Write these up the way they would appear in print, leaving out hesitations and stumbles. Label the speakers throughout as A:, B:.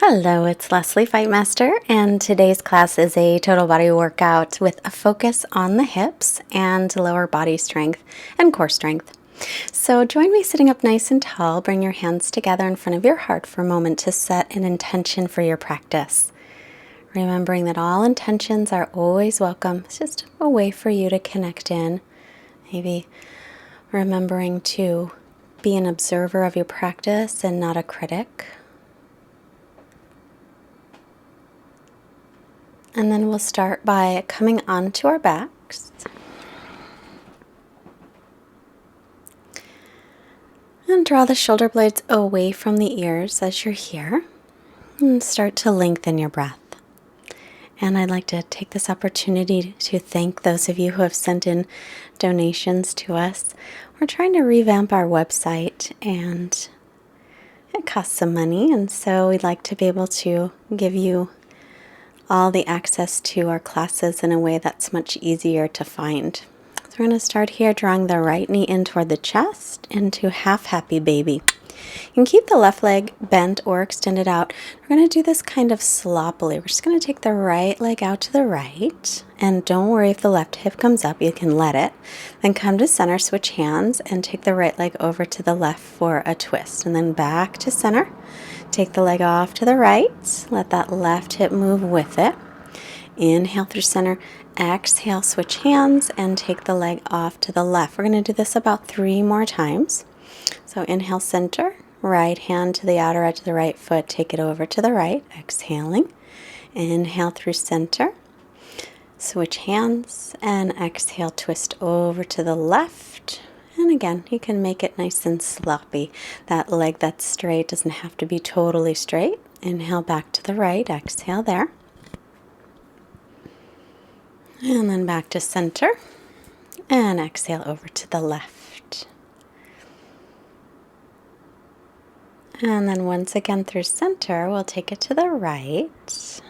A: Hello, it's Lesley Fightmaster, and today's class is a total body workout with a focus on the hips and lower body strength and core strength. So join me sitting up nice and tall. Bring your hands together in front of your heart for a moment to set an intention for your practice. Remembering that all intentions are always welcome. It's just a way for you to connect in. Maybe remembering to be an observer of your practice and not a critic. And then we'll start by coming onto our backs. And draw the shoulder blades away from the ears as you're here. And start to lengthen your breath. And I'd like to take this opportunity to thank those of you who have sent in donations to us. We're trying to revamp our website, and it costs some money. And so we'd like to be able to give you all the access to our classes in a way that's much easier to find. So we're going to start here, drawing the right knee in toward the chest into half happy baby. You can keep the left leg bent or extended out. We're going to do this kind of sloppily. We're just going to take the right leg out to the right, and don't worry if the left hip comes up, you can let it. Then come to center, switch hands, and take the right leg over to the left for a twist, and then back to center. Take the leg off to the right. Let that left hip move with it. Inhale through center. Exhale, switch hands, and take the leg off to the left. We're going to do this about 3 more times. So inhale, center. Right hand to the outer edge of the right foot. Take it over to the right. Exhaling. Inhale through center. Switch hands. And exhale, twist over to the left. And again, you can make it nice and sloppy. That leg that's straight doesn't have to be totally straight. Inhale back to the right, exhale there. And then back to center. And exhale over to the left. And then once again through center, we'll take it to the right.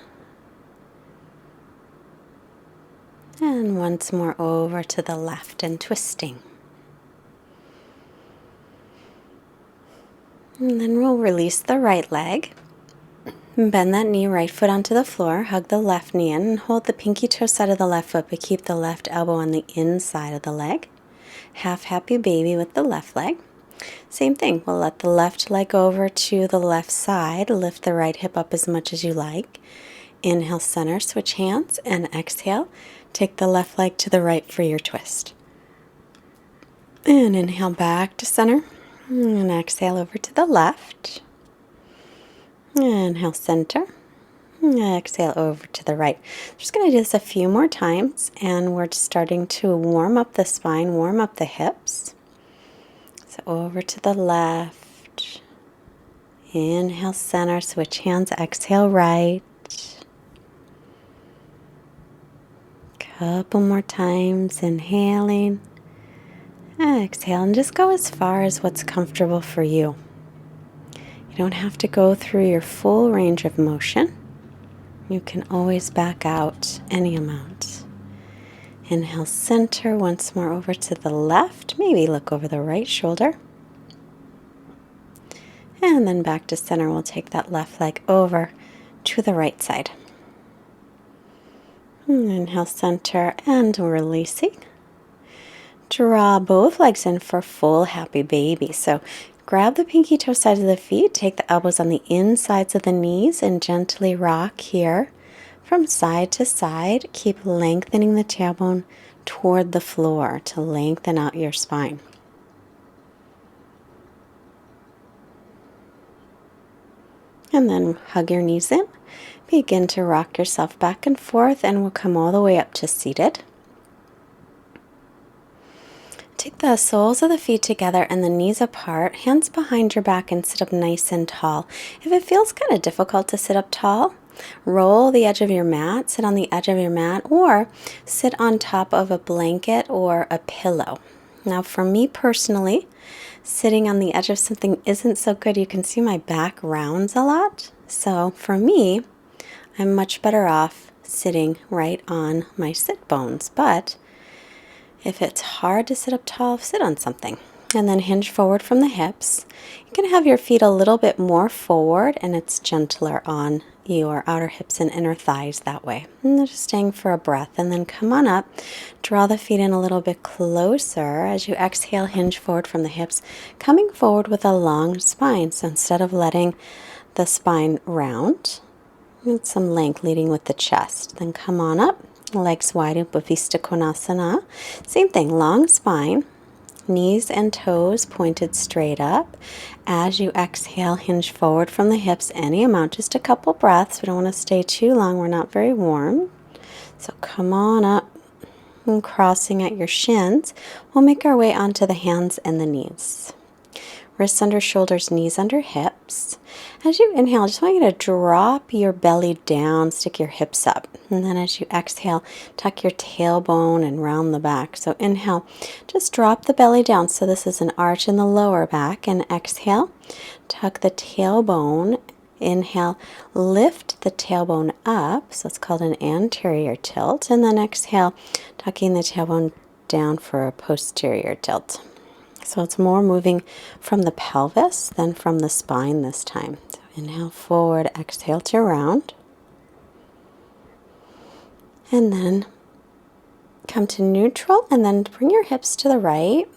A: And once more over to the left and twisting. And then we'll release the right leg. Bend that knee, right foot onto the floor. Hug the left knee in and hold the pinky toe side of the left foot, but keep the left elbow on the inside of the leg. Half happy baby with the left leg. Same thing, we'll let the left leg over to the left side. Lift the right hip up as much as you like. Inhale, center, switch hands, and exhale. Take the left leg to the right for your twist. And inhale back to center. And exhale over to the left. Inhale, center. Exhale over to the right. Just going to do this a few more times, and we're just starting to warm up the spine, warm up the hips. So over to the left. Inhale, center, switch hands, exhale, right. Couple more times, inhaling. Exhale, and just go as far as what's comfortable for you. You don't have to go through your full range of motion. You can always back out any amount. Inhale, center, once more over to the left. Maybe look over the right shoulder. And then back to center. We'll take that left leg over to the right side. Inhale, center, and releasing. Draw both legs in for full happy baby. So grab the pinky toe sides of the feet, take the elbows on the insides of the knees, and gently rock here from side to side. Keep lengthening the tailbone toward the floor to lengthen out your spine. And then hug your knees in. Begin to rock yourself back and forth, and we'll come all the way up to seated. Take the soles of the feet together and the knees apart, hands behind your back, and sit up nice and tall. If it feels kind of difficult to sit up tall, roll the edge of your mat, sit on the edge of your mat, or sit on top of a blanket or a pillow. Now for me personally, sitting on the edge of something isn't so good. You can see my back rounds a lot. So for me, I'm much better off sitting right on my sit bones. But if it's hard to sit up tall, sit on something. And then hinge forward from the hips. You can have your feet a little bit more forward, and it's gentler on your outer hips and inner thighs that way. And then just staying for a breath. And then come on up. Draw the feet in a little bit closer. As you exhale, hinge forward from the hips, coming forward with a long spine. So instead of letting the spine round, with some length leading with the chest. Then come on up. Legs wide, Upavista Konasana. Same thing, long spine. Knees and toes pointed straight up. As you exhale, hinge forward from the hips any amount, just a couple breaths. We don't want to stay too long. We're not very warm. So come on up and crossing at your shins. We'll make our way onto the hands and the knees. Wrists under shoulders, knees under hips. As you inhale, I just want you to drop your belly down, stick your hips up. And then as you exhale, tuck your tailbone and round the back. So inhale, just drop the belly down. So this is an arch in the lower back. And exhale, tuck the tailbone. Inhale, lift the tailbone up. So it's called an anterior tilt. And then exhale, tucking the tailbone down for a posterior tilt. So it's more moving from the pelvis than from the spine this time. So inhale forward, exhale to round. And then come to neutral and then bring your hips to the right.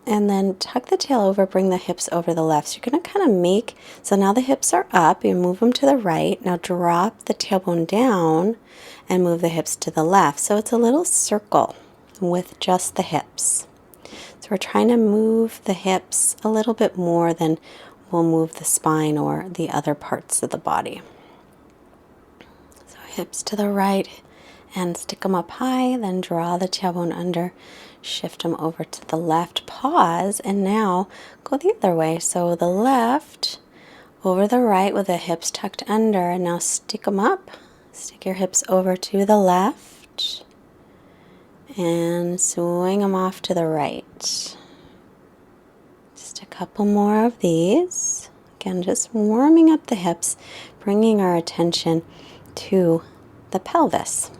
A: And then tuck the tail over, bring the hips over the left. So you're going to kind of make, so now the hips are up, you move them to the right. Now drop the tailbone down and move the hips to the left. So it's a little circle with just the hips. So we're trying to move the hips a little bit more than we'll move the spine or the other parts of the body. So hips to the right and stick them up high, then draw the tailbone under, shift them over to the left, pause, and now go the other way. So the left over the right with the hips tucked under, and now stick them up, stick your hips over to the left, and swing them off to the right. Just a couple more of these. Again, just warming up the hips, bringing our attention to the pelvis.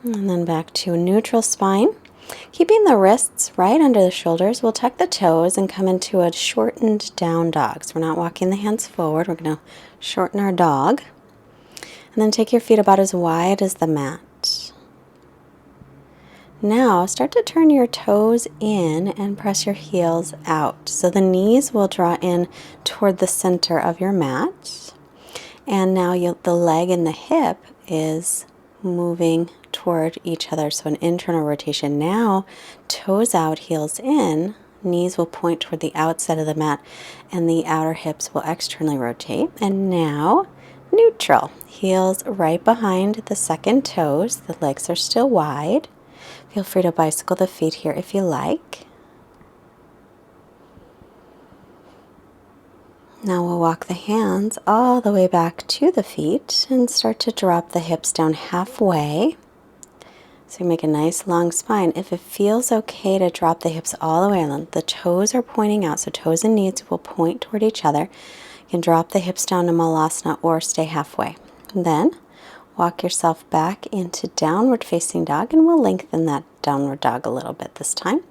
A: And then back to a neutral spine. Keeping the wrists right under the shoulders, we'll tuck the toes and come into a shortened down dog. So we're not walking the hands forward. We're going to shorten our dog. And then take your feet about as wide as the mat. Now start to turn your toes in and press your heels out. So the knees will draw in toward the center of your mat. And now the leg and the hip is moving toward each other, so an internal rotation. Now toes out, heels in, knees will point toward the outside of the mat, and the outer hips will externally rotate. And now neutral, heels right behind the second toes, the legs are still wide. Feel free to bicycle the feet here if you like. Now we'll walk the hands all the way back to the feet and start to drop the hips down halfway. So you make a nice long spine. If it feels okay to drop the hips all the way in, the toes are pointing out, so toes and knees will point toward each other. You can drop the hips down to Malasana or stay halfway. And then walk yourself back into downward facing dog, and we'll lengthen that downward dog a little bit this time.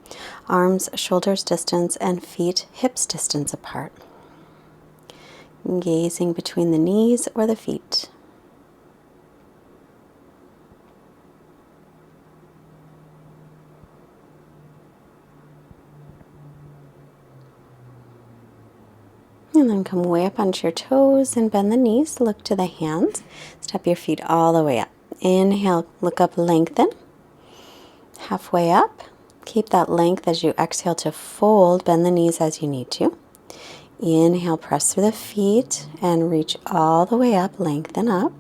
A: Arms, shoulders distance, and feet hips distance apart. Gazing between the knees or the feet. And then come way up onto your toes and bend the knees. Look to the hands. Step your feet all the way up. Inhale, look up, lengthen. Halfway up. Keep that length as you exhale to fold. Bend the knees as you need to. Inhale, press through the feet and reach all the way up, lengthen up.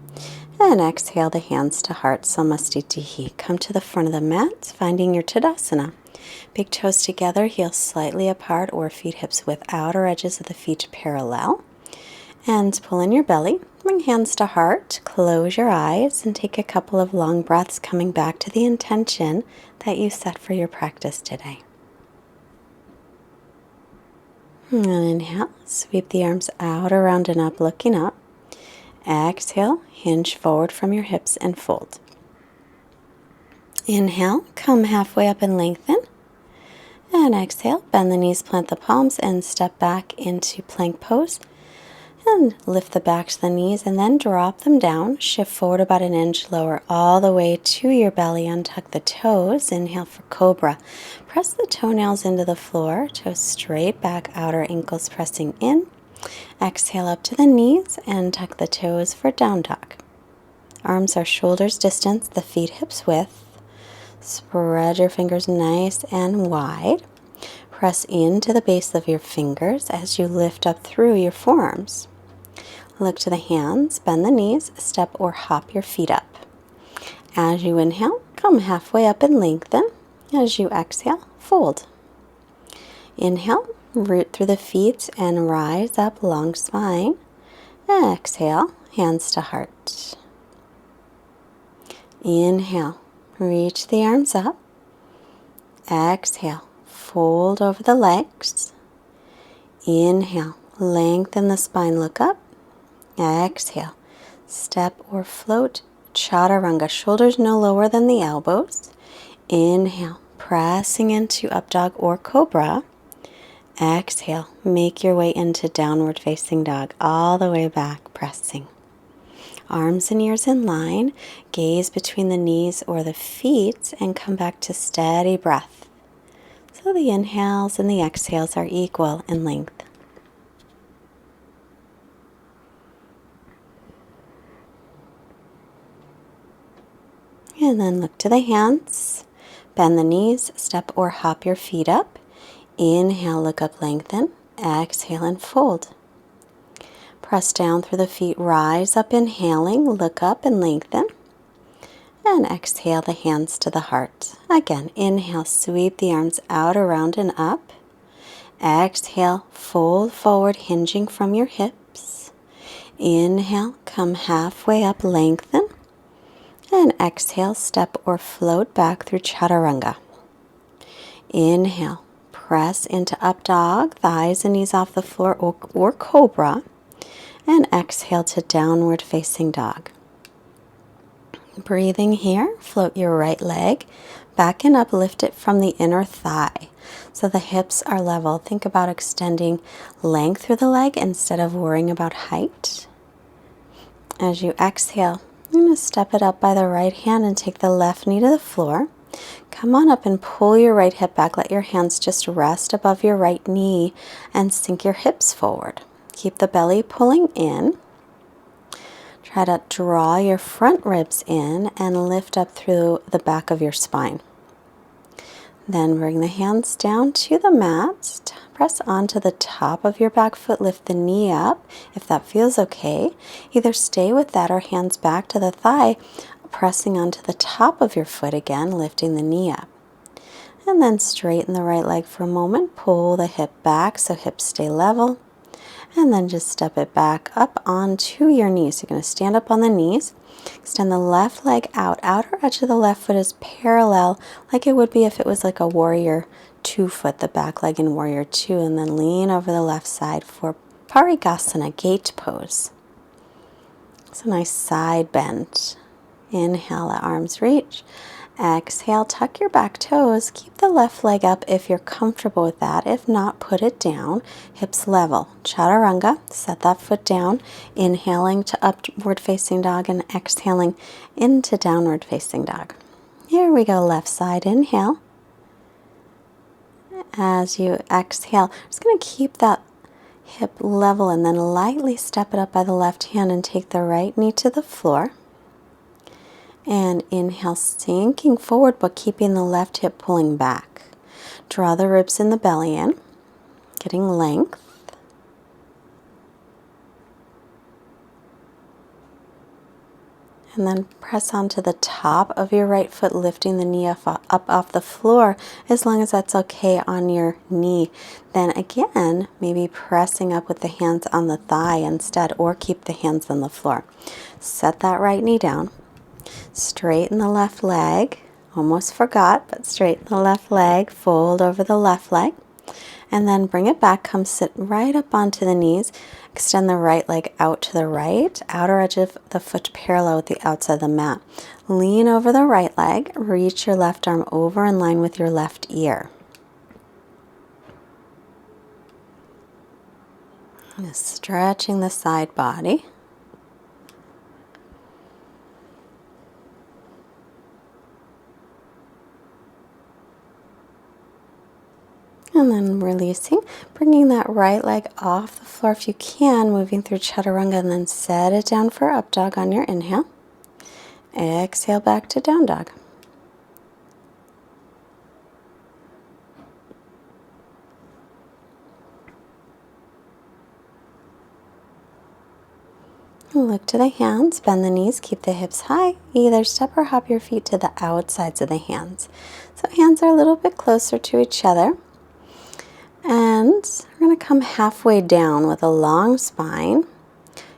A: And exhale the hands to heart, Samastitihi. Come to the front of the mat, finding your Tadasana. Big toes together, heels slightly apart, or feet hips with outer edges of the feet parallel. And pull in your belly, bring hands to heart, close your eyes, and take a couple of long breaths coming back to the intention that you set for your practice today. And inhale, sweep the arms out, around, and up, looking up. Exhale, hinge forward from your hips and fold. Inhale, come halfway up and lengthen. And exhale, bend the knees, plant the palms, and step back into plank pose. And lift the back to the knees and then drop them down. Shift forward about an inch, lower all the way to your belly. Untuck the toes. Inhale for cobra. Press the toenails into the floor. Toes straight back, outer ankles pressing in. Exhale up to the knees and tuck the toes for down dog. Arms are shoulders distance, the feet hips width. Spread your fingers nice and wide. Press into the base of your fingers as you lift up through your forearms. Look to the hands, bend the knees, step or hop your feet up. As you inhale, come halfway up and lengthen. As you exhale, fold. Inhale, root through the feet and rise up, long spine. Exhale, hands to heart. Inhale, reach the arms up. Exhale, fold over the legs. Inhale, lengthen the spine, look up. Exhale, step or float, chaturanga, shoulders no lower than the elbows. Inhale, pressing into up dog or cobra. Exhale, make your way into downward facing dog, all the way back, pressing. Arms and ears in line, gaze between the knees or the feet, and come back to steady breath. So the inhales and the exhales are equal in length. And then look to the hands, bend the knees, step or hop your feet up. Inhale, look up, lengthen. Exhale and fold. Press down through the feet, rise up, inhaling, look up and lengthen. And exhale the hands to the heart. Again, inhale, sweep the arms out, around and up. Exhale, fold forward, hinging from your hips. Inhale, come halfway up, lengthen. And exhale, step or float back through chaturanga. Inhale, press into up dog, thighs and knees off the floor or cobra. And exhale to downward facing dog. Breathing here, float your right leg back and up, lift it from the inner thigh. So the hips are level. Think about extending length through the leg instead of worrying about height. As you exhale, I'm going to step it up by the right hand and take the left knee to the floor. Come on up and pull your right hip back. Let your hands just rest above your right knee and sink your hips forward. Keep the belly pulling in. Try to draw your front ribs in and lift up through the back of your spine. Then bring the hands down to the mat. Press onto the top of your back foot. Lift the knee up if that feels okay. Either stay with that or hands back to the thigh, pressing onto the top of your foot again, lifting the knee up. And then straighten the right leg for a moment. Pull the hip back so hips stay level. And then just step it back up onto your knees. You're going to stand up on the knees. Extend the left leg out. Outer edge of the left foot is parallel like it would be if it was like a warrior 2 foot, the back leg in warrior 2. And then lean over the left side for parikasana, gate pose. It's a nice side bend. Inhale, let arms reach. Exhale, tuck your back toes. Keep the left leg up if you're comfortable with that. If not, put it down. Hips level. Chaturanga, set that foot down. Inhaling to upward facing dog and exhaling into downward facing dog. Here we go, left side, inhale. As you exhale, just going to keep that hip level and then lightly step it up by the left hand and take the right knee to the floor. And inhale, sinking forward, but keeping the left hip pulling back. Draw the ribs in the belly in, getting length. And then press onto the top of your right foot, lifting the knee up off the floor, as long as that's okay on your knee. Then again, maybe pressing up with the hands on the thigh instead, or keep the hands on the floor. Set that right knee down. Straighten the left leg. Almost forgot, but straighten the left leg. Fold over the left leg. And then bring it back, come sit right up onto the knees. Extend the right leg out to the right, outer edge of the foot parallel with the outside of the mat. Lean over the right leg, reach your left arm over in line with your left ear. Just stretching the side body. And then releasing, bringing that right leg off the floor if you can, moving through chaturanga, and then set it down for up dog on your inhale. Exhale back to down dog. Look to the hands, bend the knees, keep the hips high. Either step or hop your feet to the outsides of the hands. So hands are a little bit closer to each other. And we're going to come halfway down with a long spine.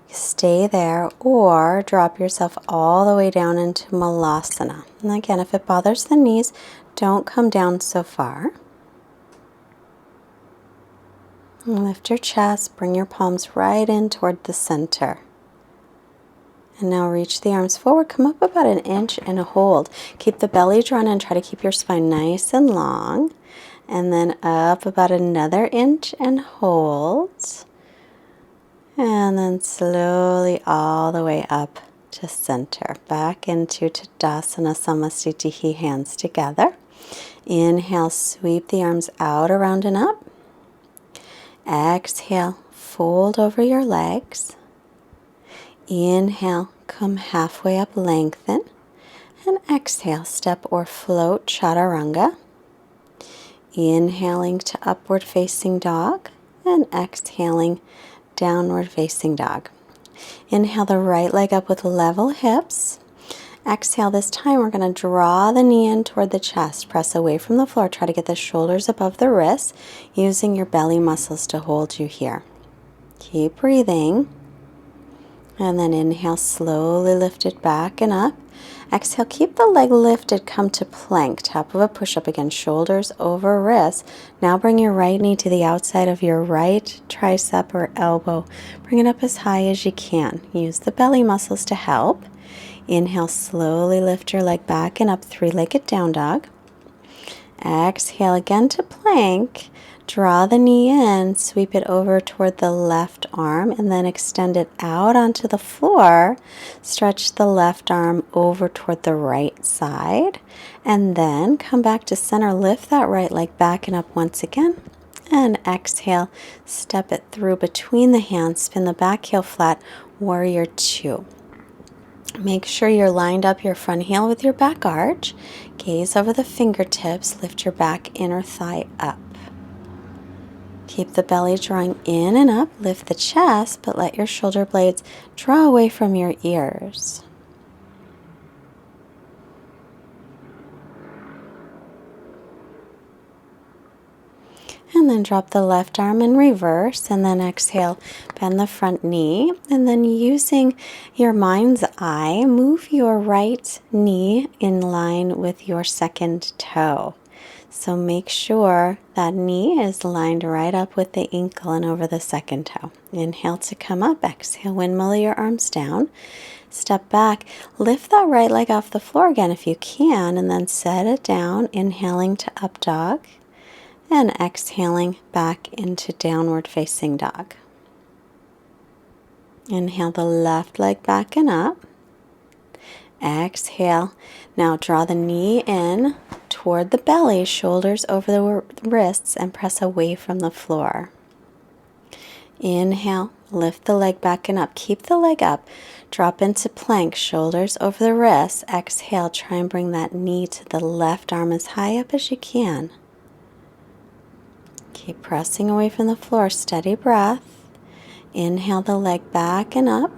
A: Stay there or drop yourself all the way down into malasana. And again, if it bothers the knees, don't come down so far. And lift your chest, bring your palms right in toward the center. And now reach the arms forward, come up about an inch and hold. Keep the belly drawn in, try to keep your spine nice and long. And then up about another inch and hold. And then slowly all the way up to center. Back into Tadasana Samasthiti, hands together. Inhale, sweep the arms out, around and up. Exhale, fold over your legs. Inhale, come halfway up, lengthen. And exhale, step or float chaturanga. Inhaling to upward facing dog and exhaling downward facing dog. Inhale the right leg up with level hips. Exhale, this time we're going to draw the knee in toward the chest. Press away from the floor. Try to get the shoulders above the wrists, using your belly muscles to hold you here. Keep breathing. And then inhale, slowly lift it back and up. Exhale, keep the leg lifted, come to plank, top of a push-up again, shoulders over wrists. Now bring your right knee to the outside of your right tricep or elbow. Bring it up as high as you can. Use the belly muscles to help. Inhale, slowly lift your leg back and up, three-legged down dog. Exhale again to plank. Draw the knee in, sweep it over toward the left arm, and then extend it out onto the floor. Stretch the left arm over toward the right side, and then come back to center. Lift that right leg back and up once again. And exhale, step it through between the hands, spin the back heel flat, warrior two. Make sure you're lined up your front heel with your back arch. Gaze over the fingertips, lift your back inner thigh up. Keep the belly drawing in and up, lift the chest, but let your shoulder blades draw away from your ears. And then drop the left arm in reverse, and then exhale, bend the front knee, and then using your mind's eye, move your right knee in line with your second toe. So make sure that knee is lined right up with the ankle and over the second toe. Inhale to come up, exhale, windmill your arms down. Step back, lift that right leg off the floor again if you can, and then set it down, inhaling to up dog, and exhaling back into downward facing dog. Inhale the left leg back and up. Exhale. Now draw the knee in toward the belly, shoulders over the wrists, and press away from the floor. Inhale, lift the leg back and up. Keep the leg up. Drop into plank, shoulders over the wrists. Exhale, try and bring that knee to the left arm as high up as you can. Keep pressing away from the floor, steady breath. Inhale the leg back and up.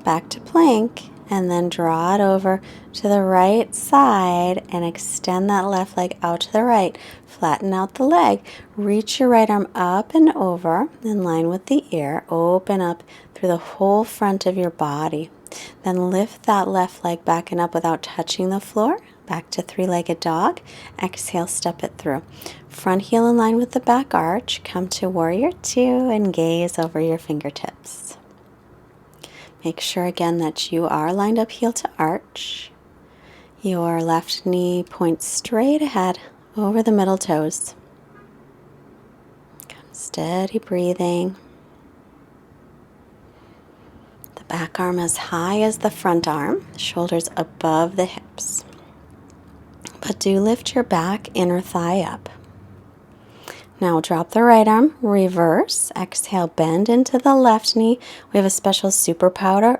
A: Back to plank. And then draw it over to the right side and extend that left leg out to the right. Flatten out the leg. Reach your right arm up and over in line with the ear. Open up through the whole front of your body. Then lift that left leg back and up without touching the floor. back to three-legged dog. Exhale, step it through. Front heel in line with the back arch. Come to warrior two and gaze over your fingertips. Make sure again that you are lined up heel to arch. Your left knee points straight ahead over the middle toes. Steady breathing. The back arm as high as the front arm, shoulders above the hips. But do lift your back inner thigh up. Now drop the right arm, reverse, exhale, bend into the left knee. We have a special superpower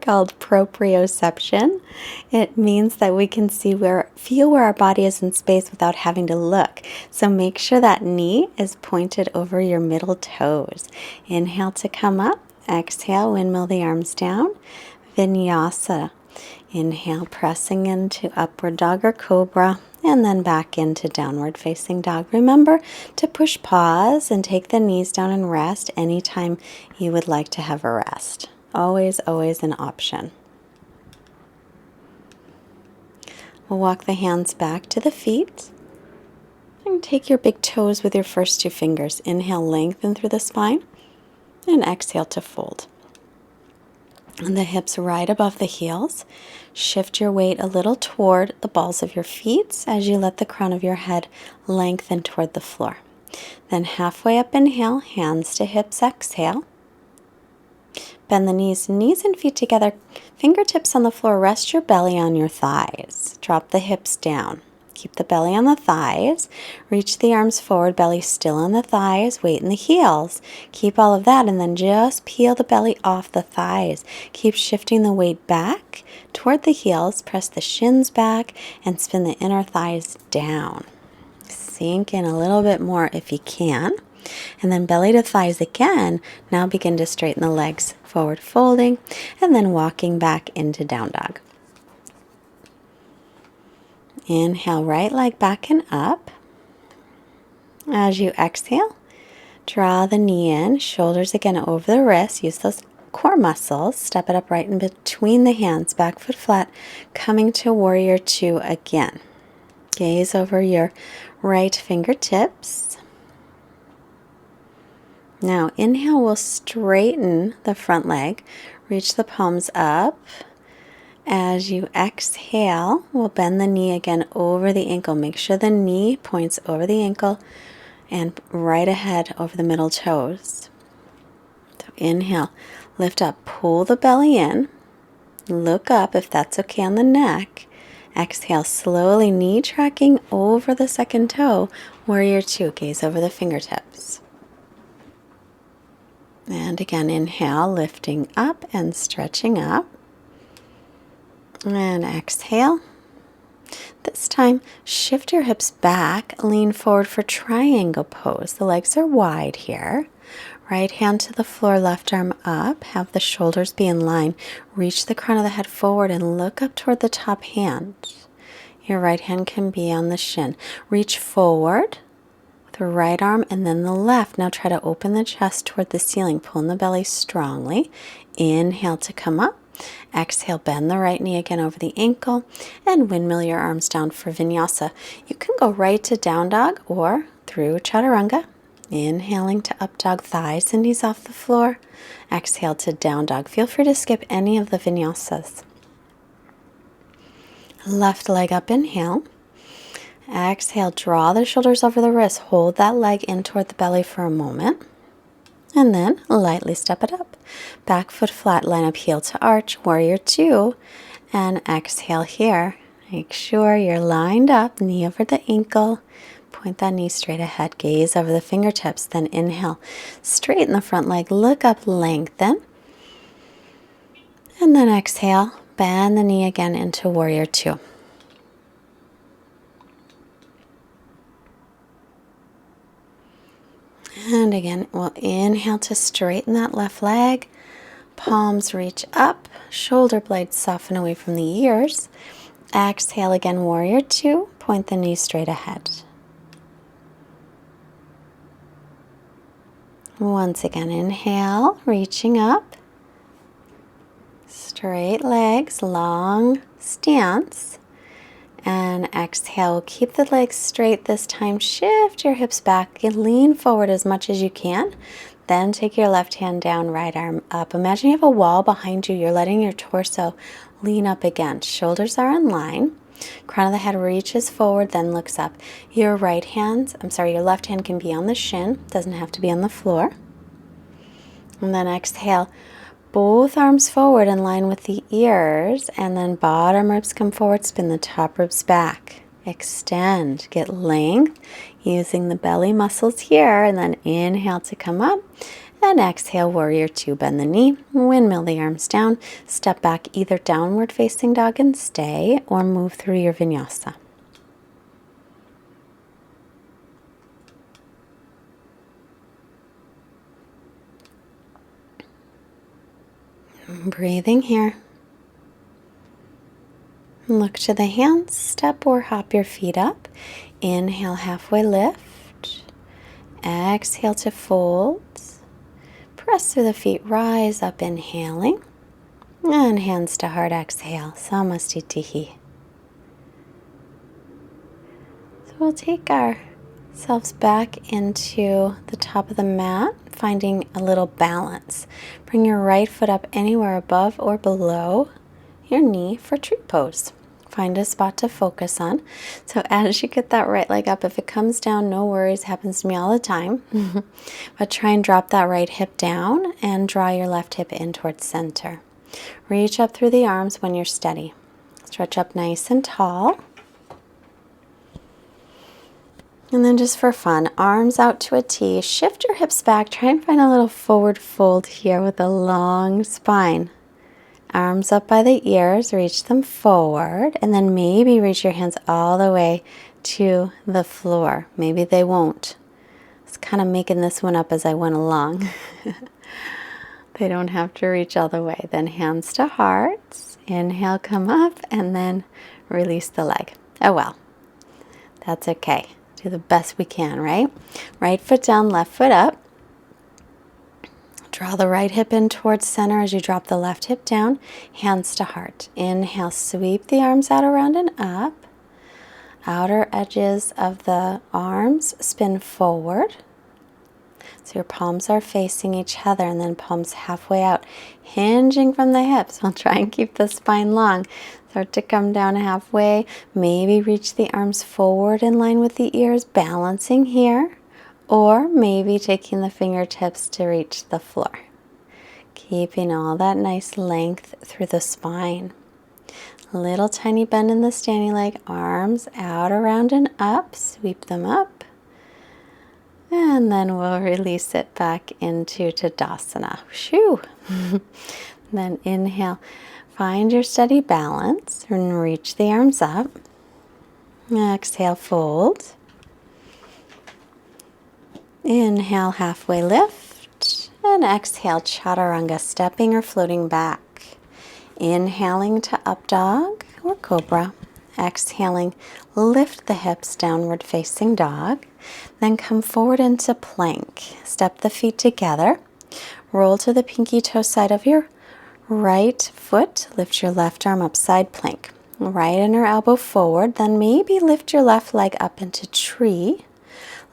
A: called proprioception. It means that we can feel where our body is in space without having to look. So make sure that knee is pointed over your middle toes. Inhale to come up, exhale, windmill the arms down. Vinyasa. Inhale, pressing into upward dog or cobra, and then back into downward facing dog. Remember to push pause and take the knees down and rest anytime you would like to have a rest. Always, always an option. We'll walk the hands back to the feet. And take your big toes with your first two fingers. Inhale, lengthen through the spine, and exhale to fold. And the hips right above the heels. Shift your weight a little toward the balls of your feet as you let the crown of your head lengthen toward the floor. Then halfway up, inhale, hands to hips, exhale. Bend the knees and feet together. Fingertips on the floor, rest your belly on your thighs. Drop the hips down. Keep the belly on the thighs. Reach the arms forward, belly still on the thighs, weight in the heels. Keep all of that and then just peel the belly off the thighs. Keep shifting the weight back toward the heels. Press the shins back and spin the inner thighs down. Sink in a little bit more if you can. And then belly to thighs again. Now begin to straighten the legs, forward folding, and then walking back into down dog. Inhale, right leg back and up. As you exhale, draw the knee in, shoulders again over the wrists. Use those core muscles. Step it up right in between the hands, back foot flat, coming to warrior two again. Gaze over your right fingertips. Now inhale, we'll straighten the front leg. Reach the palms up. As you exhale, we'll bend the knee again over the ankle. Make sure the knee points over the ankle and right ahead over the middle toes. So inhale, lift up, pull the belly in. Look up if that's okay on the neck. Exhale, slowly knee tracking over the second toe. Warrior two, gaze over the fingertips. And again, inhale, lifting up and stretching up. And exhale. This time, shift your hips back, lean forward for triangle pose. The legs are wide here. Right hand to the floor, left arm up. Have the shoulders be in line. Reach the crown of the head forward and look up toward the top hand. Your right hand can be on the shin. Reach forward with the right arm and then the left. Now try to open the chest toward the ceiling. Pull in the belly strongly. Inhale to come up. Exhale, bend the right knee again over the ankle and windmill your arms down for Vinyasa. You can go right to down dog or through chaturanga. Inhaling to up dog, thighs and knees off the floor. Exhale to down dog. Feel free to skip any of the Vinyasas. Left leg up, inhale. Exhale, draw the shoulders over the wrists. Hold that leg in toward the belly for a moment. And then lightly step it up. Back foot flat, line up heel to arch, warrior two. And exhale here. Make sure you're lined up, knee over the ankle. Point that knee straight ahead, gaze over the fingertips. Then inhale, straighten the front leg, look up, lengthen. And then exhale, bend the knee again into warrior two. And again, we'll inhale to straighten that left leg. Palms reach up. Shoulder blades soften away from the ears. Exhale again, warrior two. Point the knee straight ahead. Once again, inhale, reaching up. Straight legs, long stance. And exhale, keep the legs straight this time. Shift your hips back and lean forward as much as you can. Then take your left hand down, right arm up. Imagine you have a wall behind you. You're letting your torso lean up against. Shoulders are in line. Crown of the head reaches forward, then looks up. Your left hand can be on the shin. Doesn't have to be on the floor. And then exhale. Both arms forward in line with the ears, and then bottom ribs come forward, spin the top ribs back. Extend, get length using the belly muscles here, and then inhale to come up, and exhale, warrior two, bend the knee, windmill the arms down, step back, either downward facing dog and stay, or move through your vinyasa. Breathing here. Look to the hands, step or hop your feet up. Inhale, halfway lift. Exhale to fold. Press through the feet, rise up, inhaling. And hands to heart, exhale, samastitihi. So we'll take ourselves back into the top of the mat, finding a little balance. Bring your right foot up anywhere above or below your knee for tree pose. Find a spot to focus on. So as you get that right leg up, if it comes down, no worries, happens to me all the time. But try and drop that right hip down and draw your left hip in towards center. Reach up through the arms when you're steady. Stretch up nice and tall. And then just for fun, arms out to a T. Shift your hips back. Try and find a little forward fold here with a long spine. Arms up by the ears, reach them forward, and then maybe reach your hands all the way to the floor. Maybe they won't. I was kind of making this one up as I went along. They don't have to reach all the way. Then hands to hearts. Inhale, come up, and then release the leg. Oh well, that's okay. Do the best we can, right? Right foot down, left foot up. Draw the right hip in towards center as you drop the left hip down. Hands to heart. Inhale, sweep the arms out, around, and up. Outer edges of the arms spin forward. So your palms are facing each other, and then palms halfway out, hinging from the hips. We'll try and keep the spine long. Start to come down halfway. Maybe reach the arms forward in line with the ears, balancing here. Or maybe taking the fingertips to reach the floor. Keeping all that nice length through the spine. Little tiny bend in the standing leg, arms out, around, and up. Sweep them up. And then we'll release it back into Tadasana. Shoo! Then inhale. Find your steady balance and reach the arms up. Exhale, fold. Inhale, halfway lift, and exhale, chaturanga, stepping or floating back. Inhaling to up dog or cobra. Exhaling, lift the hips, downward facing dog. Then come forward into plank. Step the feet together. Roll to the pinky toe side of your right foot. Lift your left arm up, side plank. Right inner elbow forward. Then maybe lift your left leg up into tree.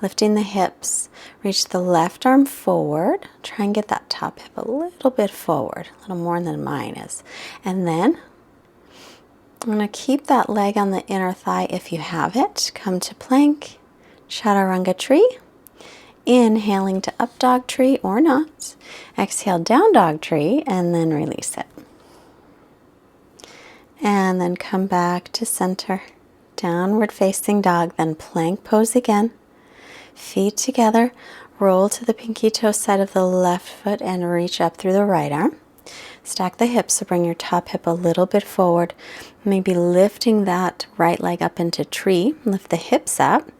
A: Lifting the hips, reach the left arm forward. Try and get that top hip a little bit forward, a little more than mine is. And then I'm going to keep that leg on the inner thigh if you have it. Come to plank, chaturanga tree. Inhaling to up dog tree or not. Exhale, down dog tree, and then release it. And then come back to center. Downward facing dog, then plank pose again. Feet together, roll to the pinky toe side of the left foot and reach up through the right arm. Stack the hips to bring your top hip a little bit forward. Maybe lifting that right leg up into tree. Lift the hips up.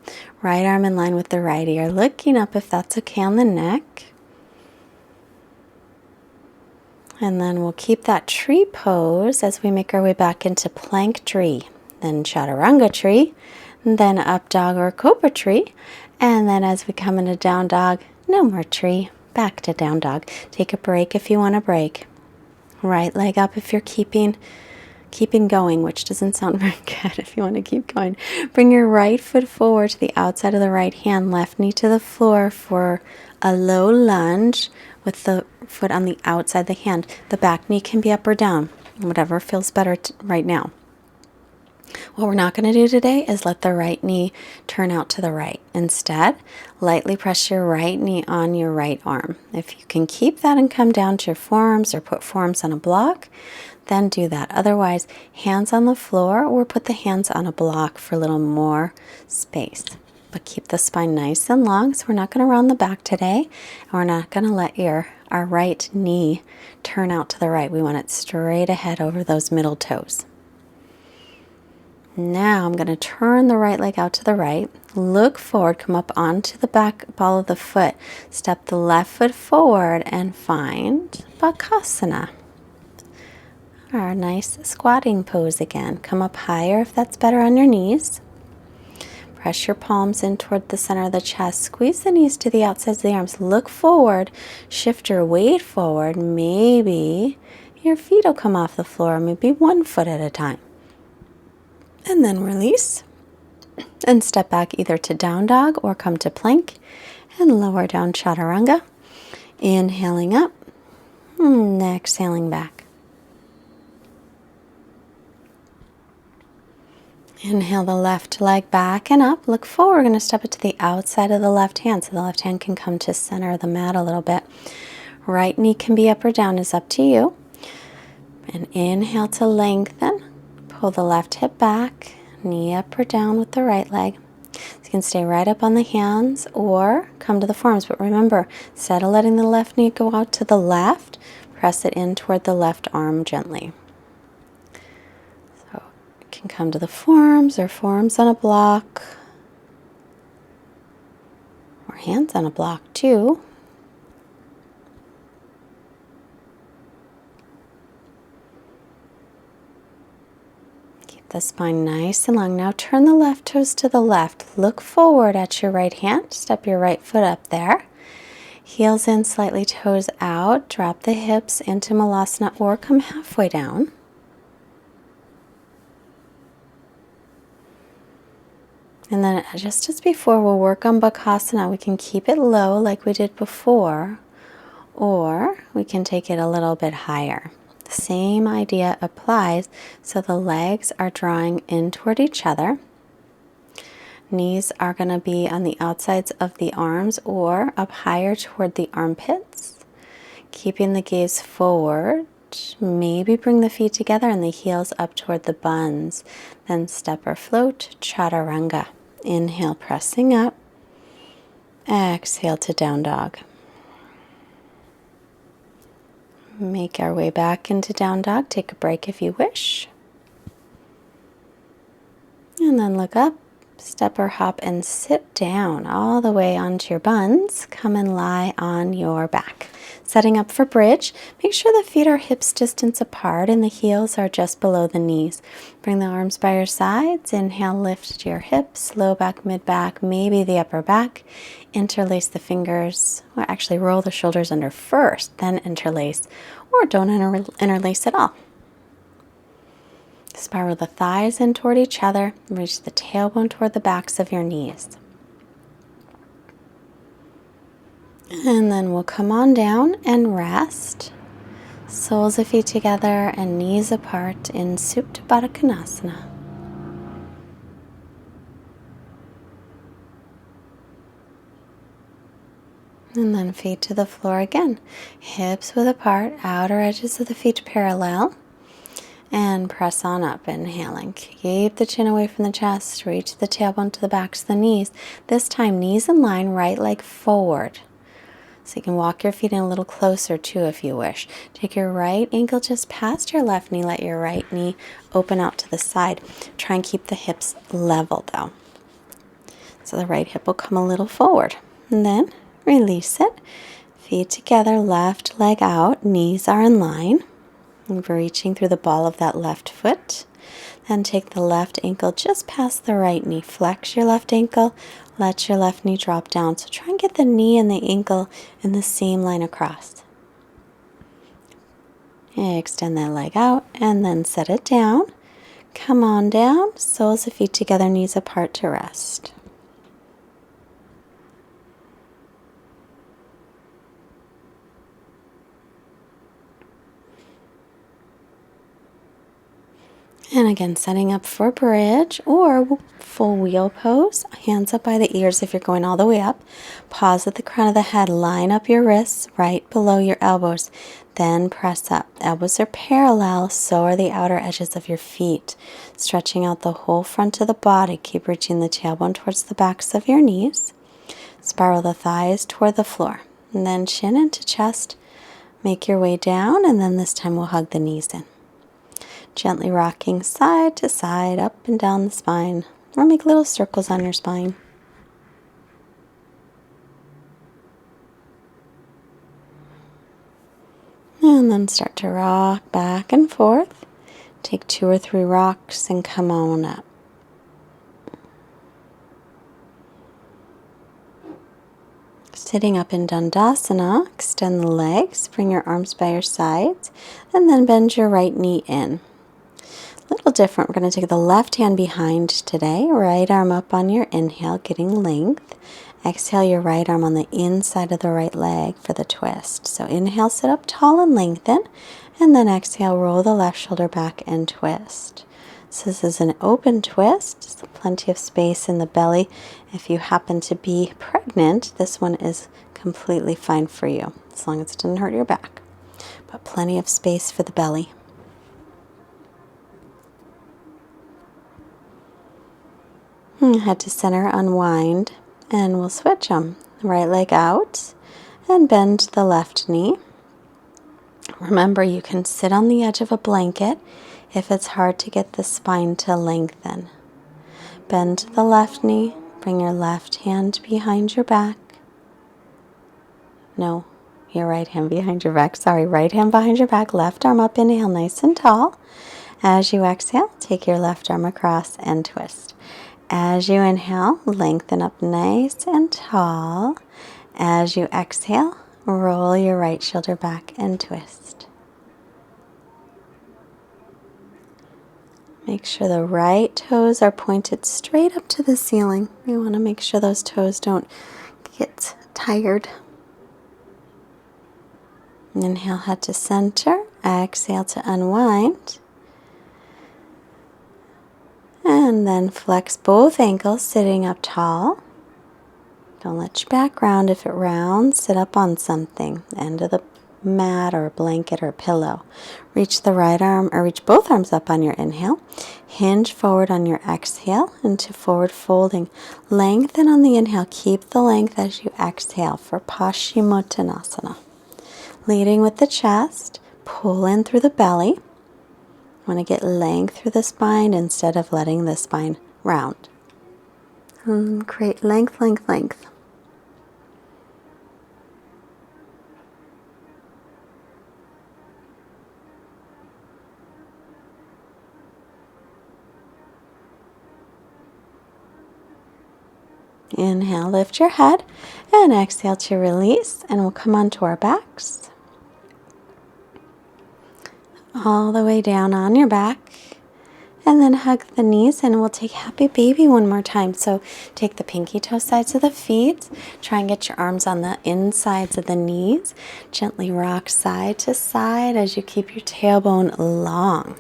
A: Right arm in line with the right ear. Looking up if that's okay on the neck. And then we'll keep that tree pose as we make our way back into plank tree. Then chaturanga tree. Then up dog or cobra tree. And then as we come into down dog, no more tree, back to down dog. Take a break if you want to break. Right leg up if you're keeping keeping going, which doesn't sound very good if you want to keep going. Bring your right foot forward to the outside of the right hand, left knee to the floor for a low lunge with the foot on the outside of the hand. The back knee can be up or down, whatever feels better right now. What we're not going to do today is let the right knee turn out to the right. Instead, lightly press your right knee on your right arm. If you can keep that and come down to your forearms or put forearms on a block, then do that. Otherwise, hands on the floor or put the hands on a block for a little more space. But keep the spine nice and long, so we're not going to round the back today, and we're not going to let our right knee turn out to the right. We want it straight ahead over those middle toes. Now I'm going to turn the right leg out to the right, look forward, come up onto the back ball of the foot, step the left foot forward and find bakasana. Our nice squatting pose again. Come up higher if that's better on your knees. Press your palms in toward the center of the chest. Squeeze the knees to the outsides of the arms. Look forward. Shift your weight forward. Maybe your feet will come off the floor, maybe one foot at a time. And then release. And step back either to down dog or come to plank. And lower down chaturanga. Inhaling up. And exhaling back. Inhale the left leg back and up. Look forward. We're going to step it to the outside of the left hand, so the left hand can come to center of the mat a little bit. Right knee can be up or down, is up to you. And inhale to lengthen. Pull the left hip back, knee up or down with the right leg. So you can stay right up on the hands or come to the forearms. But remember, instead of letting the left knee go out to the left, press it in toward the left arm gently. So you can come to the forearms or forearms on a block or hands on a block too. The spine nice and long. Now turn the left toes to the left. Look forward at your right hand. Step your right foot up there. Heels in, slightly toes out. Drop the hips into Malasana or come halfway down. And then just as before, we'll work on bakasana. We can keep it low like we did before, or we can take it a little bit higher. Same idea applies, so the legs are drawing in toward each other. Knees are going to be on the outsides of the arms or up higher toward the armpits. Keeping the gaze forward, maybe bring the feet together and the heels up toward the buns. Then step or float, chaturanga. Inhale, pressing up. Exhale to down dog. Make our way back into down dog. Take a break if you wish. And then look up, step or hop and sit down all the way onto your buns. Come and lie on your back. Setting up for bridge. Make sure the feet are hips distance apart and the heels are just below the knees. Bring the arms by your sides. Inhale, lift your hips, low back, mid back, maybe the upper back. Interlace the fingers, or actually roll the shoulders under first, then interlace, or don't interlace at all. Spiral the thighs in toward each other. Reach the tailbone toward the backs of your knees. And then we'll come on down and rest. Soles of feet together and knees apart in Supta Baddha Konasana. And then feet to the floor again. Hips width apart, outer edges of the feet parallel. And press on up, inhaling. Keep the chin away from the chest. Reach the tailbone to the backs of the knees. This time, knees in line, right leg forward. So you can walk your feet in a little closer too if you wish. Take your right ankle just past your left knee. Let your right knee open out to the side. Try and keep the hips level though. So the right hip will come a little forward. And then release it. Feet together, left leg out, knees are in line. And reaching through the ball of that left foot. Then take the left ankle just past the right knee. Flex your left ankle. Let your left knee drop down. So try and get the knee and the ankle in the same line across. Extend that leg out and then set it down. Come on down, soles of feet together, knees apart to rest. And again, setting up for bridge or full wheel pose. Hands up by the ears if you're going all the way up. Pause at the crown of the head. Line up your wrists right below your elbows. Then press up. Elbows are parallel, so are the outer edges of your feet. Stretching out the whole front of the body. Keep reaching the tailbone towards the backs of your knees. Spiral the thighs toward the floor. And then chin into chest. Make your way down, and then this time we'll hug the knees in. Gently rocking side to side, up and down the spine, or make little circles on your spine. And then start to rock back and forth. Take 2 or 3 rocks and come on up. Sitting up in Dandasana, extend the legs, bring your arms by your sides, and then bend your right knee in. A little different. We're going to take the left hand behind today. Right arm up on your inhale, getting length. Exhale your right arm on the inside of the right leg for the twist. So inhale, sit up tall and lengthen. And then exhale, roll the left shoulder back and twist. So this is an open twist. So plenty of space in the belly. If you happen to be pregnant, this one is completely fine for you, as long as it doesn't hurt your back. But plenty of space for the belly. Head to center, unwind, and we'll switch them. Right leg out and bend the left knee. Remember, you can sit on the edge of a blanket if it's hard to get the spine to lengthen. Bend the left knee, bring your left hand behind your back. No, your right hand behind your back. Sorry, right hand behind your back, left arm up, inhale nice and tall. As you exhale, take your left arm across and twist. As you inhale, lengthen up nice and tall. As you exhale, roll your right shoulder back and twist. Make sure the right toes are pointed straight up to the ceiling. We want to make sure those toes don't get tired. Inhale, head to center. Exhale to unwind. And then flex both ankles, sitting up tall. Don't let your back round. If it rounds, sit up on something, end of the mat or a blanket or a pillow. Reach the right arm, or reach both arms up on your inhale. Hinge forward on your exhale into forward folding. Lengthen on the inhale. Keep the length as you exhale for Paschimottanasana. Leading with the chest, pull in through the belly. Want to get length through the spine instead of letting the spine round. And create length, length, length. Inhale, lift your head, and exhale to release, and we'll come onto our backs. All the way down on your back, and then hug the knees, and we'll take happy baby one more time. So take the pinky toe sides of the feet, try and get your arms on the insides of the knees. Gently rock side to side as you keep your tailbone long.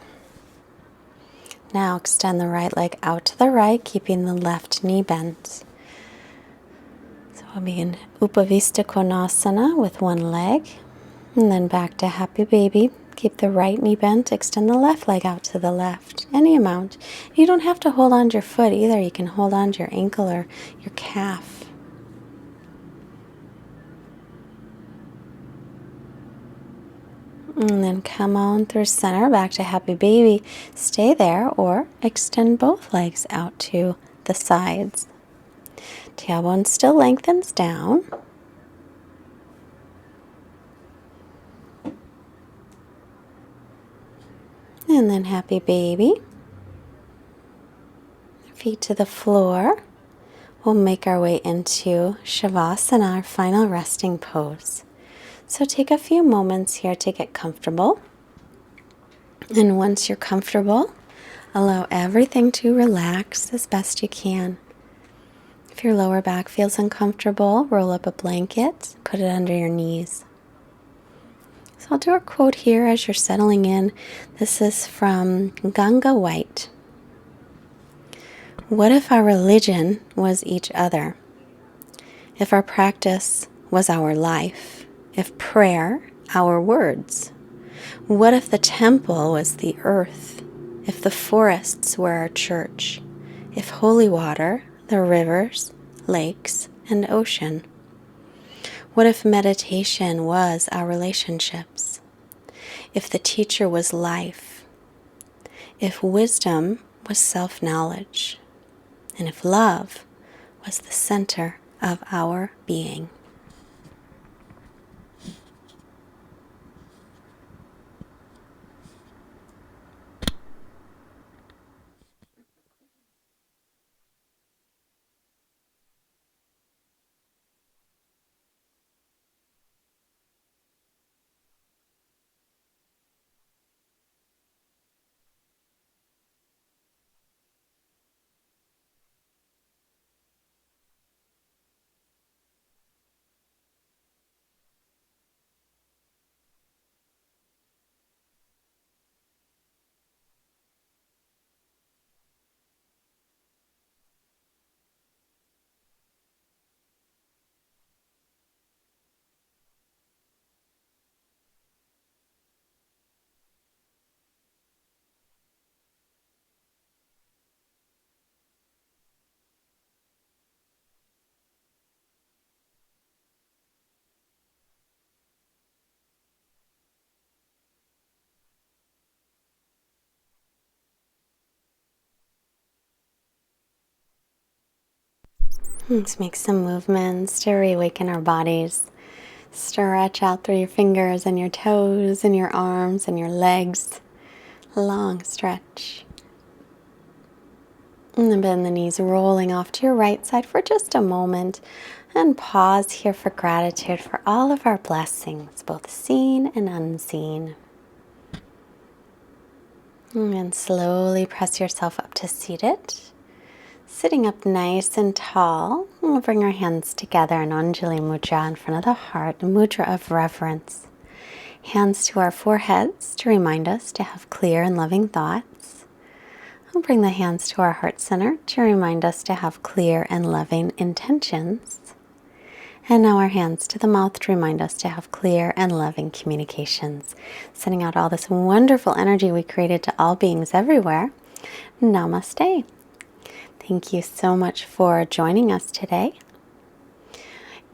A: Now extend the right leg out to the right, keeping the left knee bent. So we'll be in Upavista Konasana with one leg, and then back to happy baby. Keep the right knee bent, extend the left leg out to the left, any amount. You don't have to hold on to your foot either. You can hold on to your ankle or your calf. And then come on through center, back to happy baby. Stay there or extend both legs out to the sides. Tailbone still lengthens down. And then happy baby. Feet to the floor. We'll make our way into Shavasana, our final resting pose. So take a few moments here to get comfortable. And once you're comfortable, allow everything to relax as best you can. If your lower back feels uncomfortable, roll up a blanket, put it under your knees. So I'll do a quote here as you're settling in. This is from Ganga White. What if our religion was each other? If our practice was our life? If prayer, our words? What if the temple was the earth? If the forests were our church? If holy water, the rivers, lakes, and ocean? What if meditation was our relationships? If the teacher was life? If wisdom was self-knowledge? And if love was the center of our being? Let's make some movements to reawaken our bodies. Stretch out through your fingers and your toes and your arms and your legs. Long stretch. And then bend the knees, rolling off to your right side for just a moment. And pause here for gratitude for all of our blessings, both seen and unseen. And slowly press yourself up to seated. Sitting up nice and tall, we'll bring our hands together in Anjali Mudra in front of the heart, a mudra of reverence. Hands to our foreheads to remind us to have clear and loving thoughts. We'll bring the hands to our heart center to remind us to have clear and loving intentions. And now our hands to the mouth to remind us to have clear and loving communications. Sending out all this wonderful energy we created to all beings everywhere. Namaste. Thank you so much for joining us today.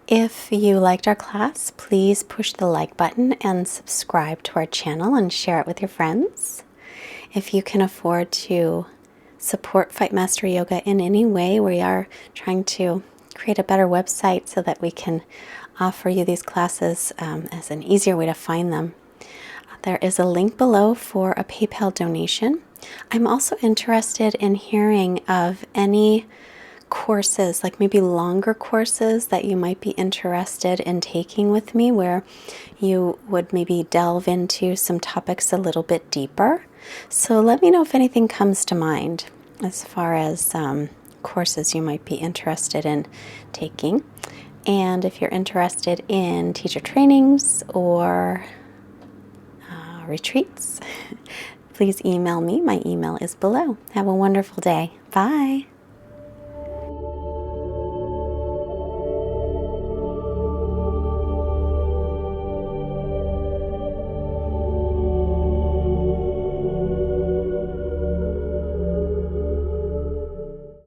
A: If you liked our class, please push the like button and subscribe to our channel and share it with your friends. If you can afford to support Fightmaster Yoga in any way, we are trying to create a better website so that we can offer you these classes as an easier way to find them. There is a link below for a PayPal donation. I'm also interested in hearing of any courses, like maybe longer courses that you might be interested in taking with me, where you would maybe delve into some topics a little bit deeper. So let me know if anything comes to mind as far as courses you might be interested in taking. And if you're interested in teacher trainings or retreats, please email me. My email is below. Have a wonderful day. Bye.